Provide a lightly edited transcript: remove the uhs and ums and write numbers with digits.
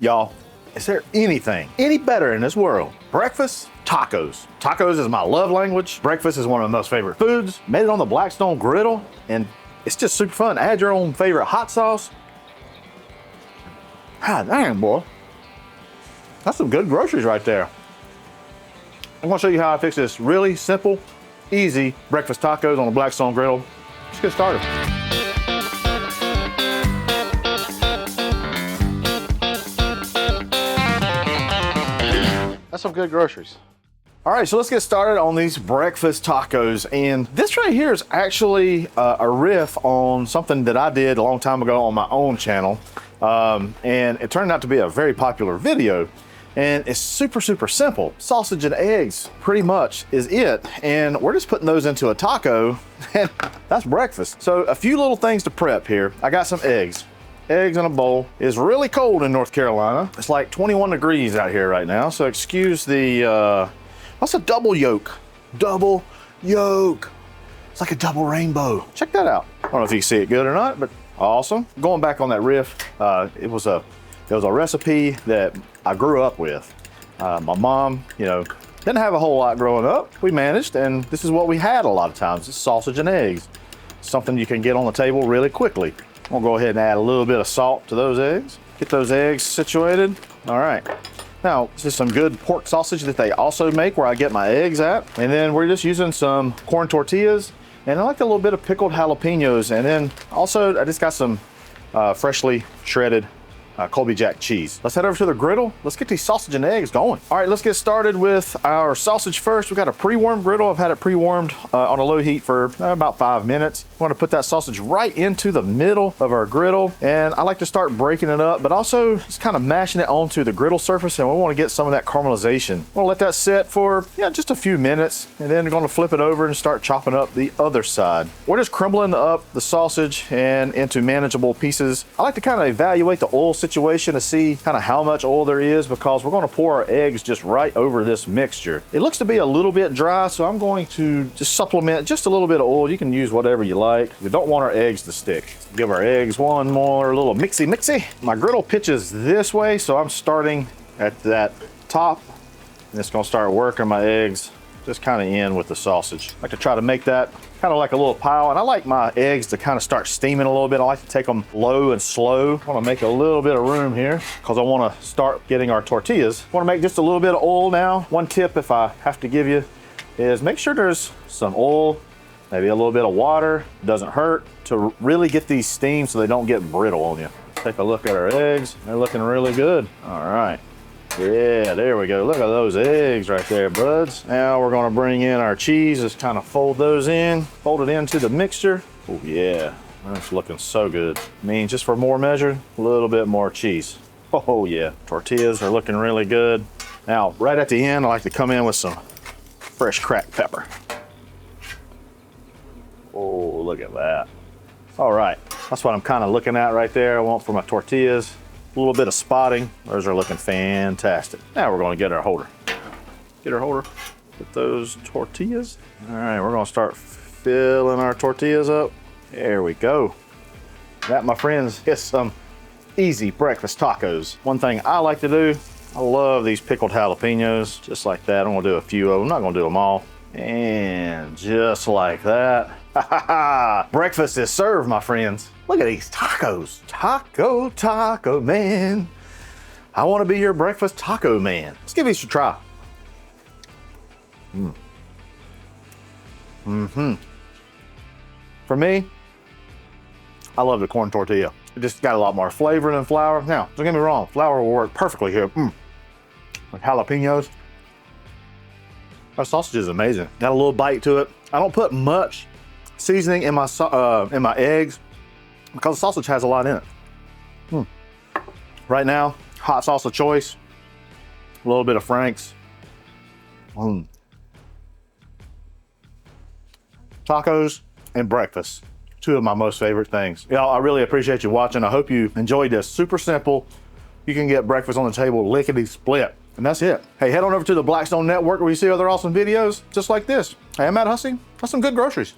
Y'all, is there anything any better in this world? Breakfast tacos. Tacos is my love language. Breakfast is one of my most favorite foods. Made it on the Blackstone Griddle, and it's just super fun. Add your own favorite hot sauce. God dang, boy. That's some good groceries right there. I'm gonna show you how I fix this really simple, easy breakfast tacos on the Blackstone Griddle. Let's get started. That's some good groceries. All right, so let's get started on these breakfast tacos. And this right here is actually a riff on something that I did a long time ago on my own channel. And it turned out to be a very popular video. And it's super, super simple. Sausage and eggs pretty much is it. And we're just putting those into a taco, and that's breakfast. So a few little things to prep here. I got some eggs. Eggs in a bowl. It's really cold in North Carolina. It's like 21 degrees out here right now. So excuse the, what's a double yolk? Double yolk. It's like a double rainbow. Check that out. I don't know if you can see it good or not, but awesome. Going back on that riff, it was a recipe that I grew up with. My mom, didn't have a whole lot growing up. We managed, and this is what we had a lot of times. It's sausage and eggs. Something you can get on the table really quickly. I'm gonna go ahead and add a little bit of salt to those eggs. Get those eggs situated. All right. Now, this is some good pork sausage that they also make where I get my eggs at. And then we're just using some corn tortillas. And I like a little bit of pickled jalapeños. And then also, I just got some freshly shredded Colby Jack cheese. Let's head over to the griddle. Let's get these sausage and eggs going. All right, let's get started with our sausage first. We've got a pre-warmed griddle. I've had it pre-warmed on a low heat for about 5 minutes. I want to put that sausage right into the middle of our griddle. And I like to start breaking it up, but also just kind of mashing it onto the griddle surface. And we want to get some of that caramelization. We'll let that sit for just a few minutes. And then we're going to flip it over and start chopping up the other side. We're just crumbling up the sausage and into manageable pieces. I like to kind of evaluate the oil situation to see kind of how much oil there is, because we're going to pour our eggs just right over this mixture. It looks to be a little bit dry, so I'm going to just supplement just a little bit of oil. You can use whatever you like. We don't want our eggs to stick. Give our eggs one more little mixy. My griddle pitches this way, so I'm starting at that top, and it's going to start working my eggs just kind of in with the sausage. I like to try to make that kind of like a little pile, and I like my eggs to kind of start steaming a little bit. I like to take them low and slow. I want to make a little bit of room here because I want to start getting our tortillas. I want to make just a little bit of oil now. One tip, if I have to give you, is make sure there's some oil, maybe a little bit of water. It doesn't hurt to really get these steamed so they don't get brittle on you. Take a look at our eggs. They're looking really good. All right. Yeah, there we go. Look at those eggs right there, buds. Now we're gonna bring in our cheese. Just kind of fold those in, fold it into the mixture. Oh yeah, that's looking so good. I mean, just for more measure, a little bit more cheese. Oh yeah, tortillas are looking really good. Now, right at the end, I like to come in with some fresh cracked pepper. Oh, look at that. All right, that's what I'm kind of looking at right there. I want for my tortillas. A little bit of spotting. Those are looking fantastic. Now we're going to get our holder. Get our holder. Put those tortillas. All right, we're going to start filling our tortillas up. There we go. That, my friends, is some easy breakfast tacos. One thing I like to do, I love these pickled jalapeños. Just like that. I'm going to do a few of them. I'm not going to do them all. And just like that. Breakfast is served, my friends. Look at these tacos. Taco man. I want to be your breakfast taco man. Let's give these a try. For me, I love the corn tortilla. It just got a lot more flavor than flour. Now, don't get me wrong, flour will work perfectly here. With jalapeños. Our sausage is amazing. Got a little bite to it. I don't put much seasoning in my eggs because the sausage has a lot in it. Right now, hot sauce of choice, a little bit of Frank's. Tacos and breakfast, two of my most favorite things. Y'all, I really appreciate you watching. I hope you enjoyed this. Super simple. You can get breakfast on the table lickety split. And that's it. Hey, head on over to the Blackstone Network where you see other awesome videos just like this. Hey, I'm Hussey. That's some good groceries.